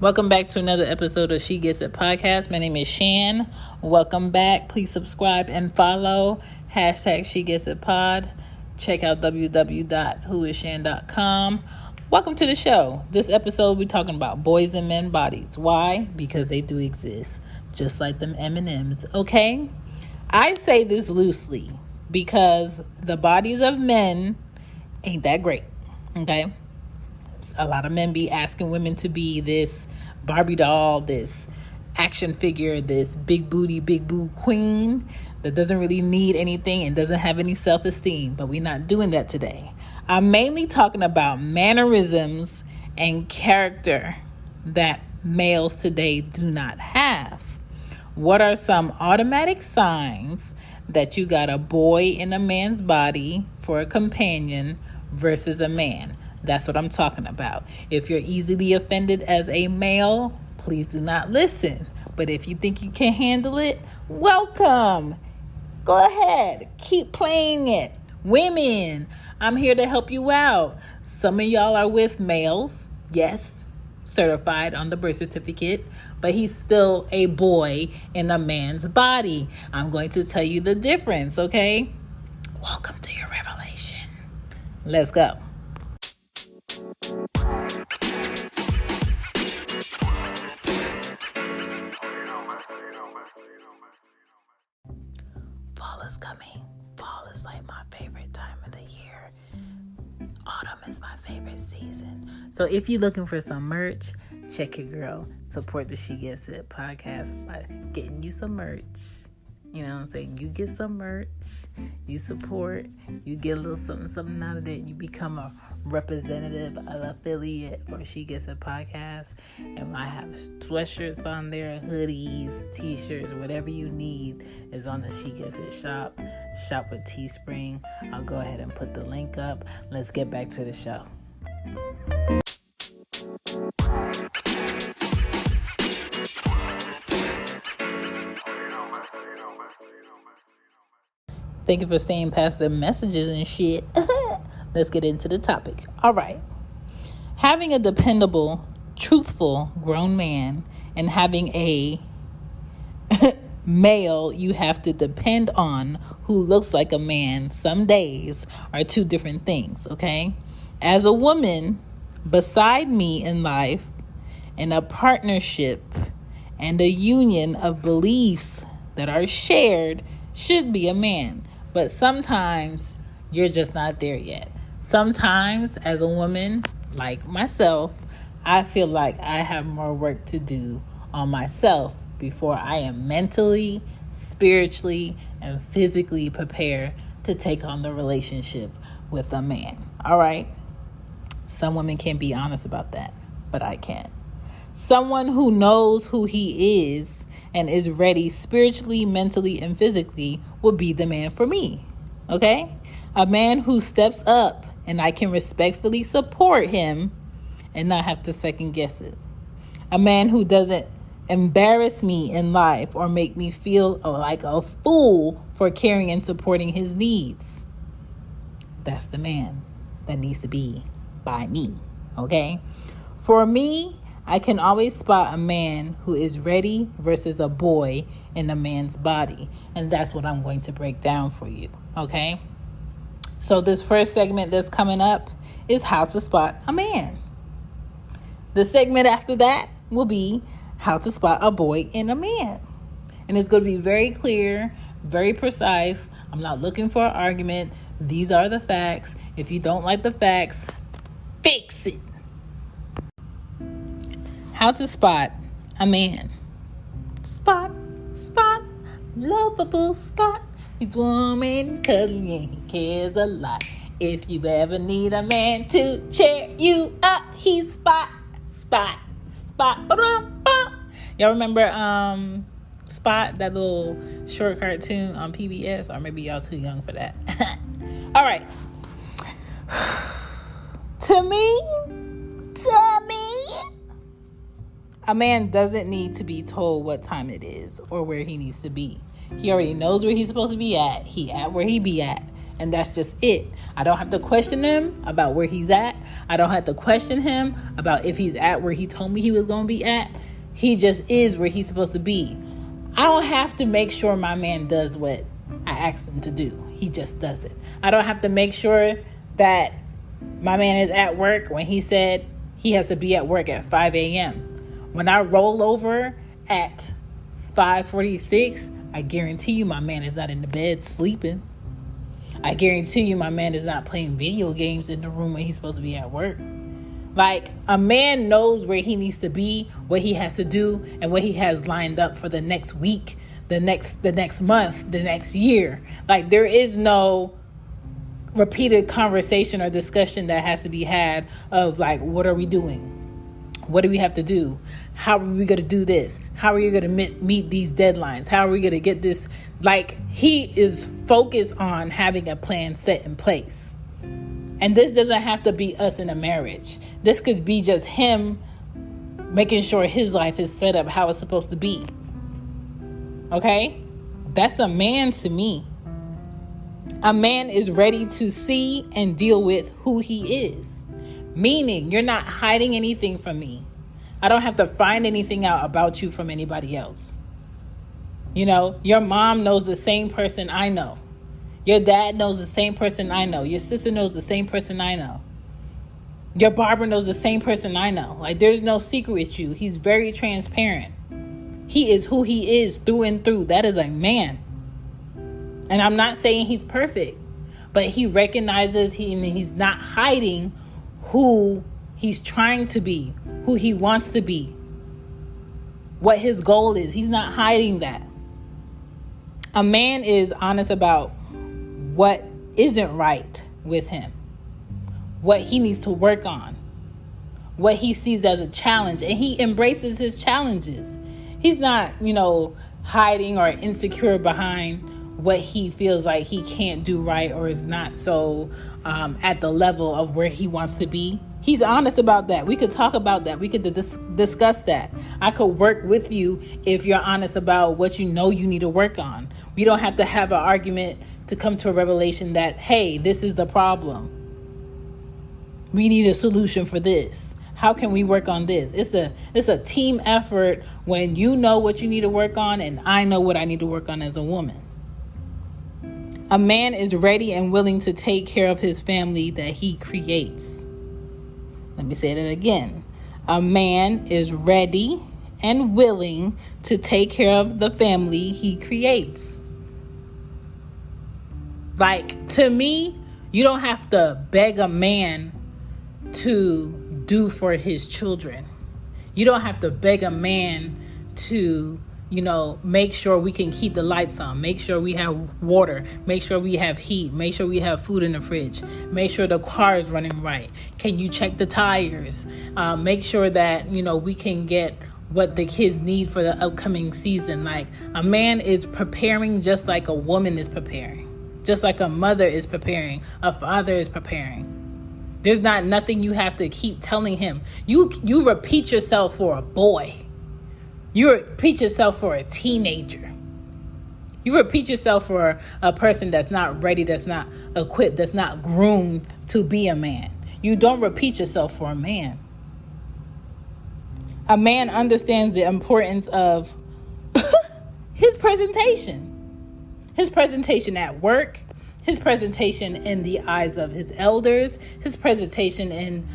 Welcome back to another episode of She Gets It podcast. My name is Shan. Welcome back. Please subscribe and follow. # She Gets It pod. Check out www.whoisshan.com. Welcome to the show. This episode we're talking about boys and men bodies. Why? Because they do exist. Just like them M&Ms. Okay? I say this loosely because the bodies of men ain't that great. Okay? A lot of men be asking women to be this Barbie doll, this action figure, this big booty, big boob queen that doesn't really need anything and doesn't have any self-esteem. But we're not doing that today. I'm mainly talking about mannerisms and character that males today do not have. What are some automatic signs that you got a boy in a man's body for a companion versus a man? That's what I'm talking about. If you're easily offended as a male, please do not listen. But if you think you can handle it, welcome. Go ahead. Keep playing it. Women, I'm here to help you out. Some of y'all are with males. Yes, certified on the birth certificate. But he's still a boy in a man's body. I'm going to tell you the difference, okay? Welcome to your revelation. Let's go. Fall is coming. Fall is like my favorite time of the year. Autumn is my favorite season. So if you're looking for some merch, check your girl. Support the She Gets It podcast by getting you some merch. You know what I'm saying? You get some merch, you support, you get a little something out of it. You become a representative, an affiliate for She Gets It podcast. And I have sweatshirts on there, hoodies, t-shirts, whatever you need is on the She Gets It shop. Shop with Teespring. I'll go ahead and put the link up. Let's get back to the show. Thank you for staying past the messages and shit. Let's get into the topic. All right. Having a dependable, truthful grown man and having a male you have to depend on who looks like a man some days are two different things, okay? As a woman, beside me in life, in a partnership and a union of beliefs that are shared should be a man. But sometimes you're just not there yet. Sometimes as a woman, like myself, I feel like I have more work to do on myself before I am mentally, spiritually, and physically prepared to take on the relationship with a man. All right? Some women can't be honest about that, but I can. Someone who knows who he is and is ready spiritually, mentally, and physically will be the man for me. Okay? A man who steps up and I can respectfully support him and not have to second guess it. A man who doesn't embarrass me in life or make me feel like a fool for caring and supporting his needs. That's the man that needs to be by me. Okay? For me, I can always spot a man who is ready versus a boy in a man's body. And that's what I'm going to break down for you. Okay? So this first segment that's coming up is how to spot a man. The segment after that will be how to spot a boy in a man. And it's going to be very clear, very precise. I'm not looking for an argument. These are the facts. If you don't like the facts, fix it. How to spot a man. Spot, lovable spot. He's warm and cuddly and he cares a lot. If you ever need a man to cheer you up, he's spot. Y'all remember Spot, that little short cartoon on PBS? Or maybe y'all too young for that. All right. To me, a man doesn't need to be told what time it is or where he needs to be. He already knows where he's supposed to be at. He at where he be at. And that's just it. I don't have to question him about where he's at. I don't have to question him about if he's at where he told me he was going to be at. He just is where he's supposed to be. I don't have to make sure my man does what I asked him to do. He just does it. I don't have to make sure that my man is at work when he said he has to be at work at 5 a.m. When I roll over at 5:46, I guarantee you my man is not in the bed sleeping. I guarantee you my man is not playing video games in the room when he's supposed to be at work. Like, a man knows where he needs to be, what he has to do, and what he has lined up for the next week, the next month, the next year. Like, there is no repeated conversation or discussion that has to be had of like, what are we doing? What do we have to do? How are we going to do this? How are you going to meet these deadlines? How are we going to get this? Like, he is focused on having a plan set in place. And this doesn't have to be us in a marriage. This could be just him making sure his life is set up how it's supposed to be. Okay? That's a man to me. A man is ready to see and deal with who he is. Meaning, you're not hiding anything from me. I don't have to find anything out about you from anybody else. You know, your mom knows the same person I know. Your dad knows the same person I know. Your sister knows the same person I know. Your barber knows the same person I know. Like, there's no secret with you. He's very transparent. He is who he is through and through. That is a man. And I'm not saying he's perfect, but he recognizes he's not hiding who he's trying to be, who he wants to be, what his goal is. He's not hiding that. A man is honest about what isn't right with him, what he needs to work on, what he sees as a challenge, and he embraces his challenges. He's not, hiding or insecure behind what he feels like he can't do right or is not so at the level of where he wants to be. He's honest about that. We could talk about that. We could discuss that. I could work with you if you're honest about what you know you need to work on. We don't have to have an argument to come to a revelation that, hey, this is the problem. We need a solution for this. How can we work on this? It's a team effort when you know what you need to work on and I know what I need to work on as a woman. A man is ready and willing to take care of his family that he creates. Let me say that again. A man is ready and willing to take care of the family he creates. Like, to me, you don't have to beg a man to do for his children. You don't have to beg a man to make sure we can keep the lights on, make sure we have water, make sure we have heat, make sure we have food in the fridge, make sure the car is running right. Can you check the tires? Make sure that, we can get what the kids need for the upcoming season. Like, a man is preparing just like a woman is preparing, just like a mother is preparing, a father is preparing. There's nothing you have to keep telling him. You repeat yourself for a boy. You repeat yourself for a teenager. You repeat yourself for a person that's not ready, that's not equipped, that's not groomed to be a man. You don't repeat yourself for a man. A man understands the importance of his presentation. His presentation at work, his presentation in the eyes of his elders, his presentation in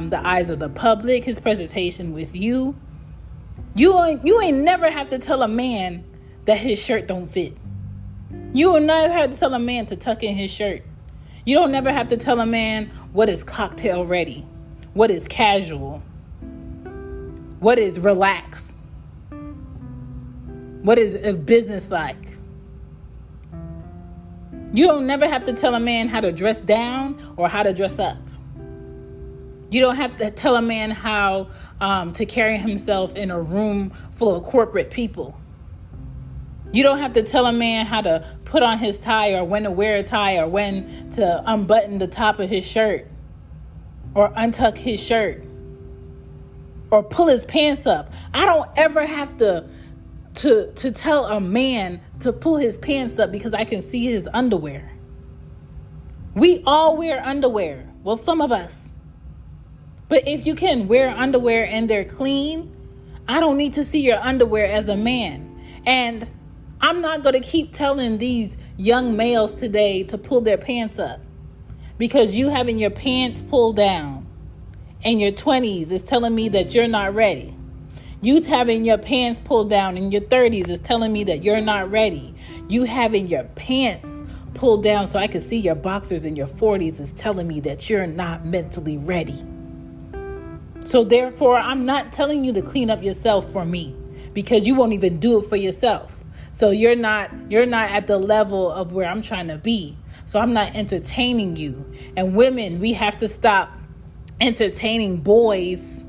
the eyes of the public, his presentation with you. You ain't never have to tell a man that his shirt don't fit. You will never have to tell a man to tuck in his shirt. You don't never have to tell a man what is cocktail ready, what is casual, what is relaxed, what is business-like. You don't never have to tell a man how to dress down or how to dress up. You don't have to tell a man how to carry himself in a room full of corporate people. You don't have to tell a man how to put on his tie or when to wear a tie or when to unbutton the top of his shirt or untuck his shirt or pull his pants up. I don't ever have to tell a man to pull his pants up because I can see his underwear. We all wear underwear. Well, some of us. But if you can wear underwear and they're clean, I don't need to see your underwear as a man. And I'm not going to keep telling these young males today to pull their pants up, because you having your pants pulled down in your 20s is telling me that you're not ready. You having your pants pulled down in your 30s is telling me that you're not ready. You having your pants pulled down so I can see your boxers in your 40s is telling me that you're not mentally ready. So therefore, I'm not telling you to clean up yourself for me, because you won't even do it for yourself. So you're not at the level of where I'm trying to be. So I'm not entertaining you. And women, we have to stop entertaining boys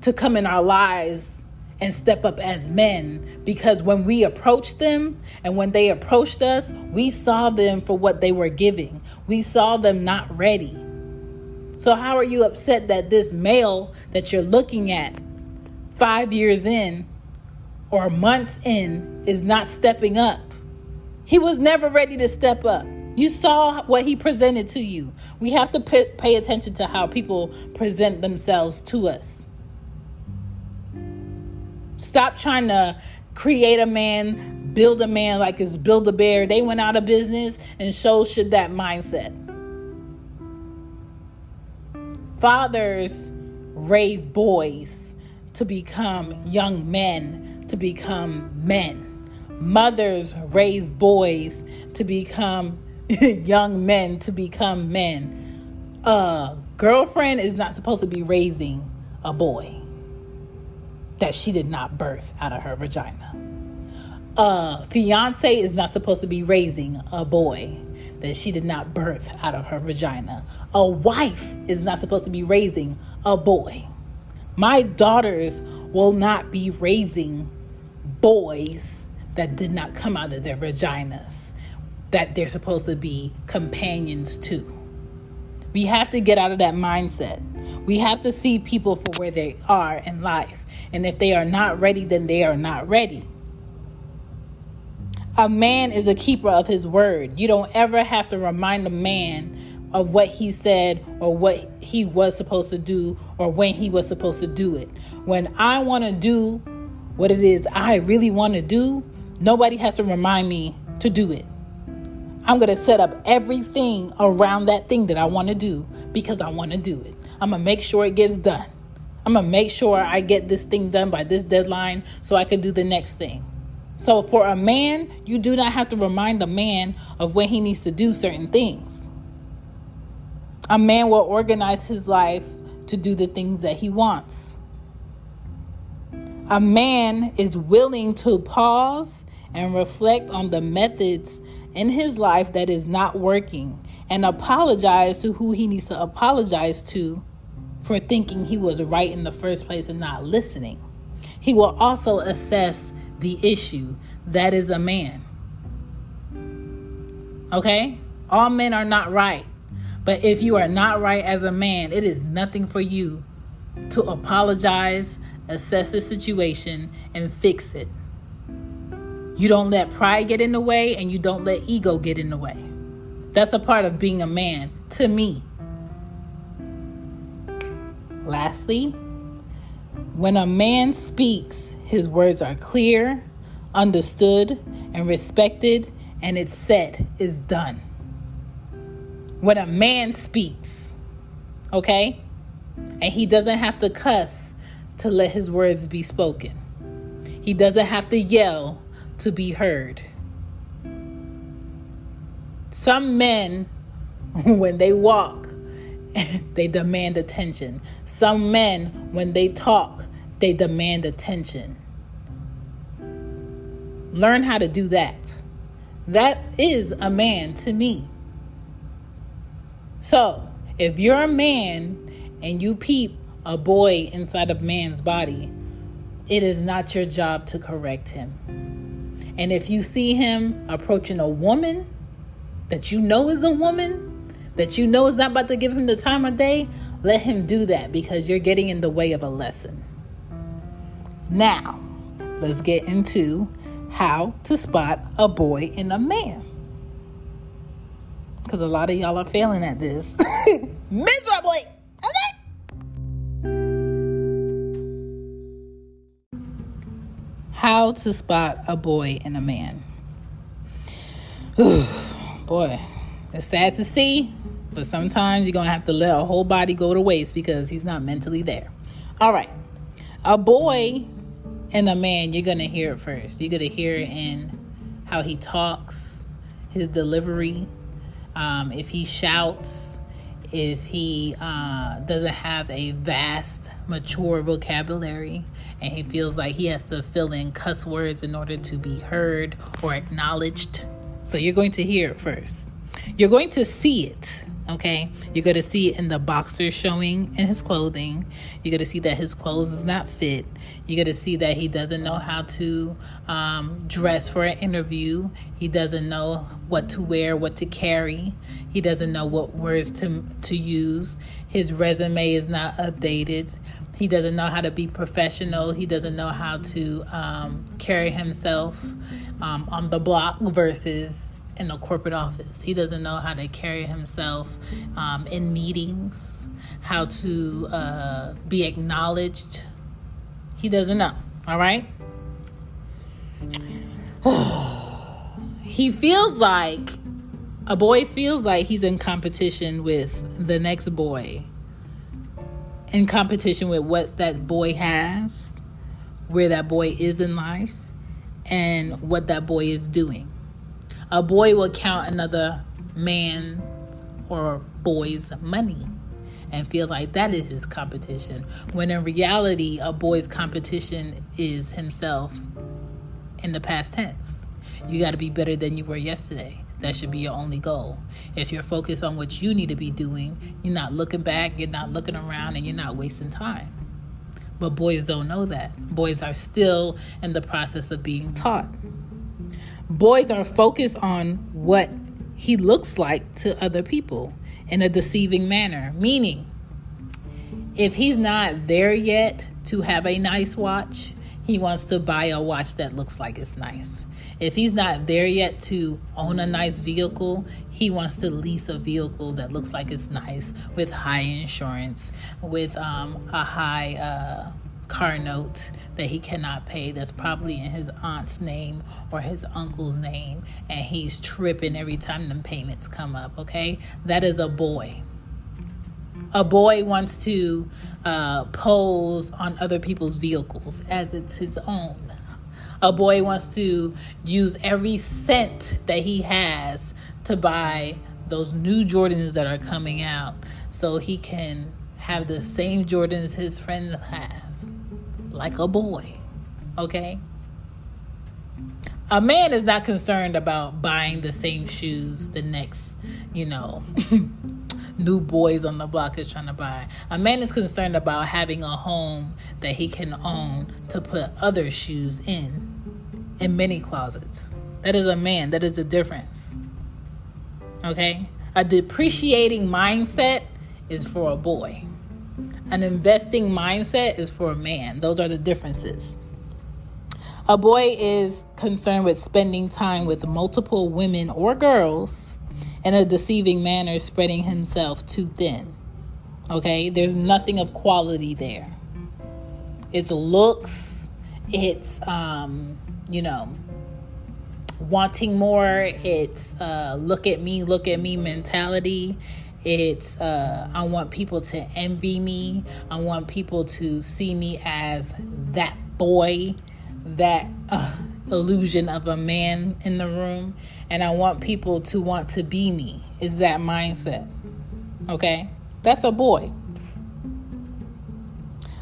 to come in our lives and step up as men, because when we approached them and when they approached us, we saw them for what they were giving. We saw them not ready. So how are you upset that this male that you're looking at 5 years in or months in is not stepping up? He was never ready to step up. You saw what he presented to you. We have to pay attention to how people present themselves to us. Stop trying to create a man, build a man like it's Build-A-Bear. They went out of business, and so should that mindset. Fathers raise boys to become young men, to become men. Mothers raise boys to become young men, to become men. A girlfriend is not supposed to be raising a boy that she did not birth out of her vagina. A fiance is not supposed to be raising a boy that she did not birth out of her vagina. A wife is not supposed to be raising a boy. My daughters will not be raising boys that did not come out of their vaginas, that they're supposed to be companions to. We have to get out of that mindset. We have to see people for where they are in life. And if they are not ready, then they are not ready. A man is a keeper of his word. You don't ever have to remind a man of what he said or what he was supposed to do or when he was supposed to do it. When I want to do what it is I really want to do, nobody has to remind me to do it. I'm going to set up everything around that thing that I want to do because I want to do it. I'm going to make sure it gets done. I'm going to make sure I get this thing done by this deadline so I can do the next thing. So for a man, you do not have to remind a man of when he needs to do certain things. A man will organize his life to do the things that he wants. A man is willing to pause and reflect on the methods in his life that is not working and apologize to who he needs to apologize to for thinking he was right in the first place and not listening. He will also assess the issue. That is a man. Okay? All men are not right. But if you are not right as a man, it is nothing for you to apologize, assess the situation, and fix it. You don't let pride get in the way, and you don't let ego get in the way. That's a part of being a man, to me. Lastly, when a man speaks, his words are clear, understood, and respected, and it's said, it's done. When a man speaks, okay? And he doesn't have to cuss to let his words be spoken. He doesn't have to yell to be heard. Some men, when they walk, they demand attention. Some men, when they talk, they demand attention. Learn how to do that. That is a man to me. So, if you're a man and you peep a boy inside a man's body, it is not your job to correct him. And if you see him approaching a woman that you know is a woman, that you know is not about to give him the time of day, let him do that, because you're getting in the way of a lesson. Now, let's get into how to spot a boy in a man. because a lot of y'all are failing at this miserably. Okay. How to spot a boy in a man. Boy, it's sad to see, but sometimes you're going to have to let a whole body go to waste because he's not mentally there. All right. A boy and a man, you're going to hear it first. You're going to hear it in how he talks, his delivery, if he shouts, if he doesn't have a vast, mature vocabulary, and he feels like he has to fill in cuss words in order to be heard or acknowledged. So you're going to hear it first. You're going to see it, okay? You're going to see it in the boxers showing in his clothing. You're going to see that his clothes is not fit. You're going to see that he doesn't know how to dress for an interview. He doesn't know what to wear, what to carry. He doesn't know what words to use. His resume is not updated. He doesn't know how to be professional. He doesn't know how to carry himself on the block versus in a corporate office. He doesn't know how to carry himself in meetings, how to be acknowledged. He doesn't know. All right. A boy feels like he's in competition with the next boy, in competition with what that boy has, where that boy is in life, and what that boy is doing. A boy will count another man's or boy's money and feel like that is his competition, when in reality, a boy's competition is himself in the past tense. You got to be better than you were yesterday. That should be your only goal. If you're focused on what you need to be doing, you're not looking back, you're not looking around, and you're not wasting time. But boys don't know that. Boys are still in the process of being taught. Boys are focused on what he looks like to other people in a deceiving manner. Meaning, if he's not there yet to have a nice watch, he wants to buy a watch that looks like it's nice. If he's not there yet to own a nice vehicle, he wants to lease a vehicle that looks like it's nice, with high insurance, with a high car note that he cannot pay, that's probably in his aunt's name or his uncle's name, and he's tripping every time them payments come up, okay? That is a boy. A boy wants to pose on other people's vehicles as it's his own. A boy wants to use every cent that he has to buy those new Jordans that are coming out so he can have the same Jordans his friend has. Like a boy, okay? A man is not concerned about buying the same shoes the next, new boys on the block is trying to buy. A man is concerned about having a home that he can own to put other shoes in many closets. That is a man. That is the difference. Okay? A depreciating mindset is for a boy. An investing mindset is for a man. Those are the differences. A boy is concerned with spending time with multiple women or girls in a deceiving manner, spreading himself too thin. Okay? There's nothing of quality there. It's looks. It's, wanting more. It's look at me mentality. It's I want people to envy me. I want people to see me as that boy, that illusion of a man in the room. And I want people to want to be me. Is that mindset. Okay? That's a boy.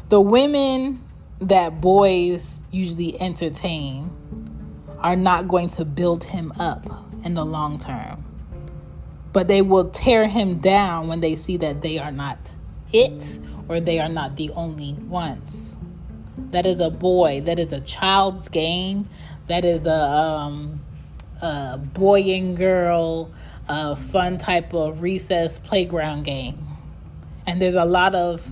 The women that boys usually entertain are not going to build him up in the long term. But they will tear him down when they see that they are not it, or they are not the only ones. That is a boy. That is a child's game. That is a boy and girl, fun type of recess playground game. And there's a lot of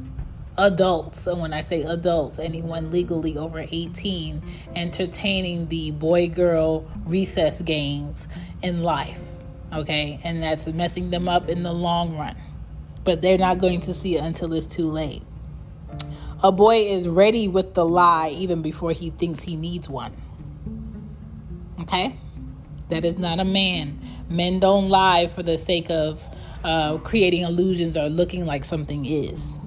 adults, and when I say adults, anyone legally over 18, entertaining the boy-girl recess games in life. Okay? And that's messing them up in the long run. But they're not going to see it until it's too late. A boy is ready with the lie even before he thinks he needs one. Okay? That is not a man. Men don't lie for the sake of creating illusions or looking like something is.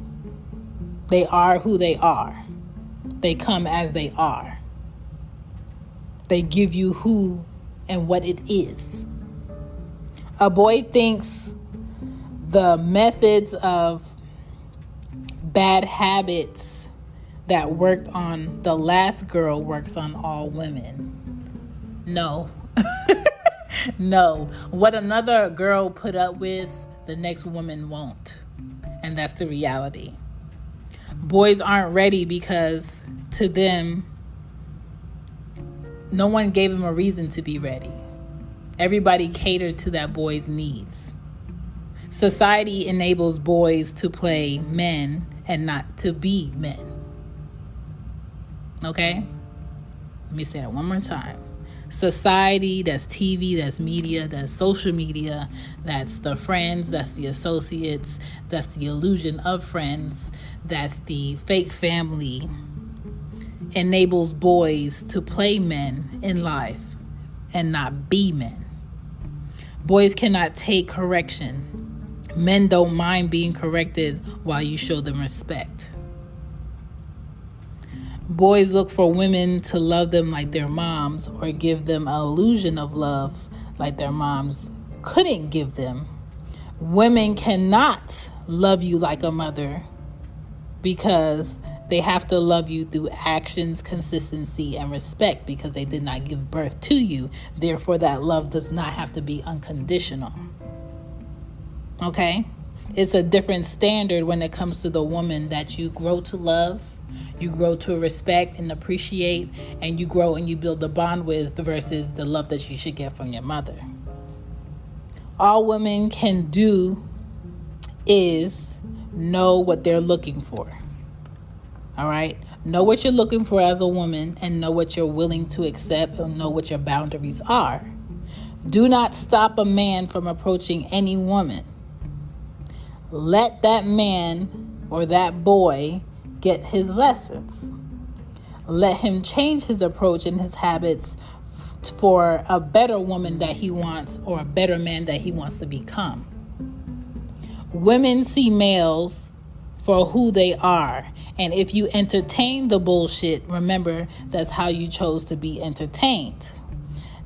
They are who they are. They come as they are. They give you who and what it is. A boy thinks the methods of bad habits that worked on the last girl works on all women. No. No. What another girl put up with, the next woman won't. And that's the reality. Boys aren't ready because to them, no one gave them a reason to be ready. Everybody catered to that boy's needs. Society enables boys to play men and not to be men. Okay? Let me say that one more time. Society, that's TV, that's media, that's social media, that's the friends, that's the associates, that's the illusion of friends, that's the fake family, enables boys to play men in life and not be men. Boys cannot take correction. Men don't mind being corrected while you show them respect. Boys look for women to love them like their moms or give them an illusion of love like their moms couldn't give them. Women cannot love you like a mother because they have to love you through actions, consistency, and respect because they did not give birth to you. Therefore, that love does not have to be unconditional. Okay? It's a different standard when it comes to the woman that you grow to love, you grow to respect and appreciate, and you grow and you build a bond with versus the love that you should get from your mother. All women can do is know what they're looking for. All right? Know what you're looking for as a woman and know what you're willing to accept and know what your boundaries are. Do not stop a man from approaching any woman. Let that man or that boy get his lessons. Let him change his approach and his habits for a better woman that he wants or a better man that he wants to become. Women see males for who they are. And if you entertain the bullshit, remember that's how you chose to be entertained.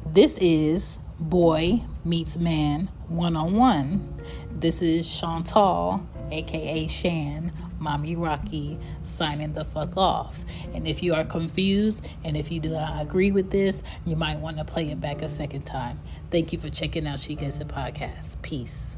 This is Boy Meets Man 101. This is Chantal, aka Shan, Mommy Rocky, signing the fuck off. And if you are confused and if you do not agree with this, you might want to play it back a second time. Thank you for checking out She Gets It Podcast. Peace.